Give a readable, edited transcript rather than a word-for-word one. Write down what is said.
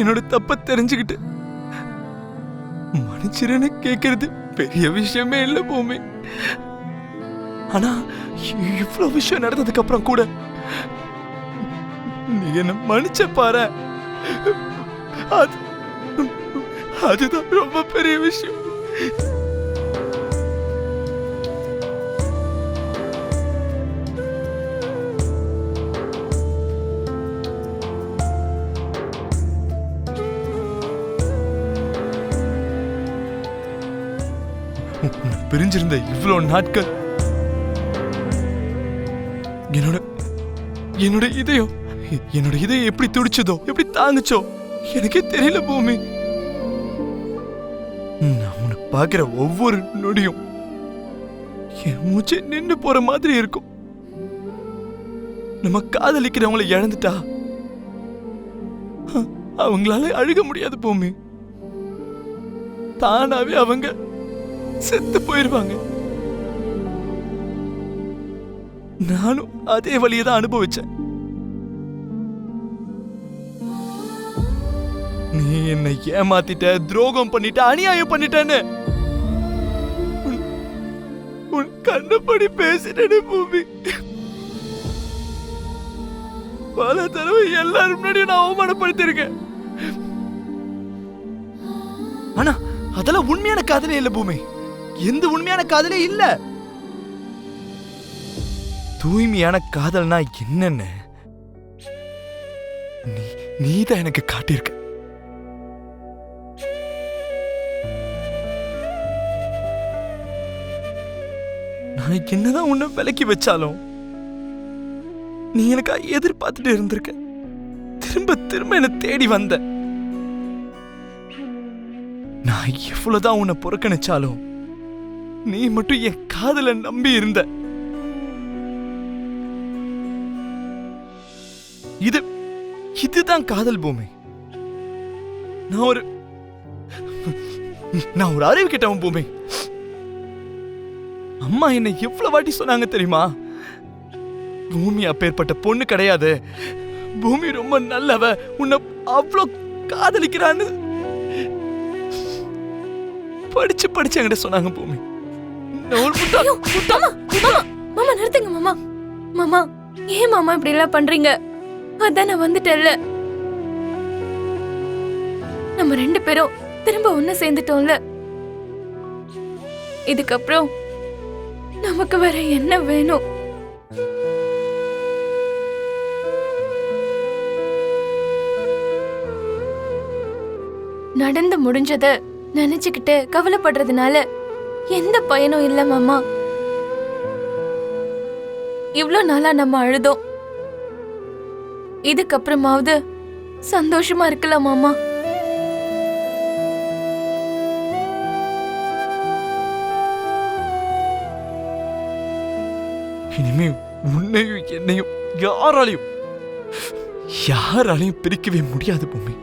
என்னோட தப்ப தெரிஞ்சுக்கிட்டு மன்னிச்சிருன்னு கேக்குறது பெரிய விஷயமே இல்ல பூமி. ஆனா இவ்வளவு விஷயம் நடந்ததுக்கு அப்புறம் கூட நீ என்ன மன்னிச்ச பாரு, அதுதான் ரொம்ப பெரிய விஷயம். பிரிஞ்சிருந்த இவ்வளவு நாட்கள் என்னோட இதயம் எப்படி துடிச்சதோ, எப்படி தாங்குச்சோ எனக்கே தெரியல பூமி. நான் உன்னை பாக்குற ஒவ்வொரு நொடியும் என் மூச்சு நின்று போற மாதிரி இருக்கும். நம்ம காதலிக்கிறவங்களை இழந்துட்டா அவங்களால அழுக முடியாது பூமி. தானாவே அவங்க செத்து போயிருவாங்க. நானும் அதே வழியை தான் அனுபவிச்சேன். நீ என்னை ஏமாத்திட்ட, துரோகம் பண்ணிட்ட, அநியாயம் பண்ணிட்டேன்னு உன் கண்ணப்படி பேசிட்டே பூமி. பல தடவை எல்லாரும் முன்னாடியும் நான் அவமானப்படுத்திருக்கேன். ஆனா அதெல்லாம் உண்மையான காதலே இல்ல பூமி. எந்த உண்மையான காதலே இல்ல. தூய்மையான காதல்னா என்னன்னு நீதான் எனக்கு காட்டியிருக்க. நான் என்னதான் உன்னை விலக்கி வச்சாலும் நீ எனக்கு எதிர்பார்த்துட்டு இருந்திருக்க. திரும்ப திரும்ப என்ன தேடி வந்த. நான் எவ்வளவுதான் உன்னை புறக்கணிச்சாலும் நீ மட்டும் என் காதலை நம்பி இருந்த. இதுதான் காதல் பூமி. நான் ஒரு அறிவு கேட்டவன் பூமி. அம்மா என்னை எவ்வளவு வாட்டி சொன்னாங்க தெரியுமா? பூமி அப்பேற்பட்ட பொண்ணு கிடையாது, பூமி ரொம்ப நல்லவ, உன்னை அவ்வளோ காதலிக்கிறான்னு படிச்சு என்கிட்ட சொன்னாங்க பூமி. மாமா நிறுத்துங்க மாமா. மாமா ஏன் மாமா இப்படி எல்லாம் பண்றீங்க? அதான் நான் வந்துட்டேன்ல. நம்ம 2 பேரும் திரும்ப ஒண்ணு சேர்ந்துட்டோம்ல. இதுக்கப்புறம் நமக்கு வேற என்ன வேணும்? நடந்து முடிஞ்சத நினைச்சுக்கிட்டு கவலைப்படுறதுனால எந்த பயனும் இல்ல மாமா. இவ்ளோ நாளா நம்ம அழுதோம். இதுக்கப்புறமாவது சந்தோஷமா இருக்கலாம் மாமா. இனிமே உன்னையும் என்னையும் யாராலையும் பிரிக்கவே முடியாது பூமி.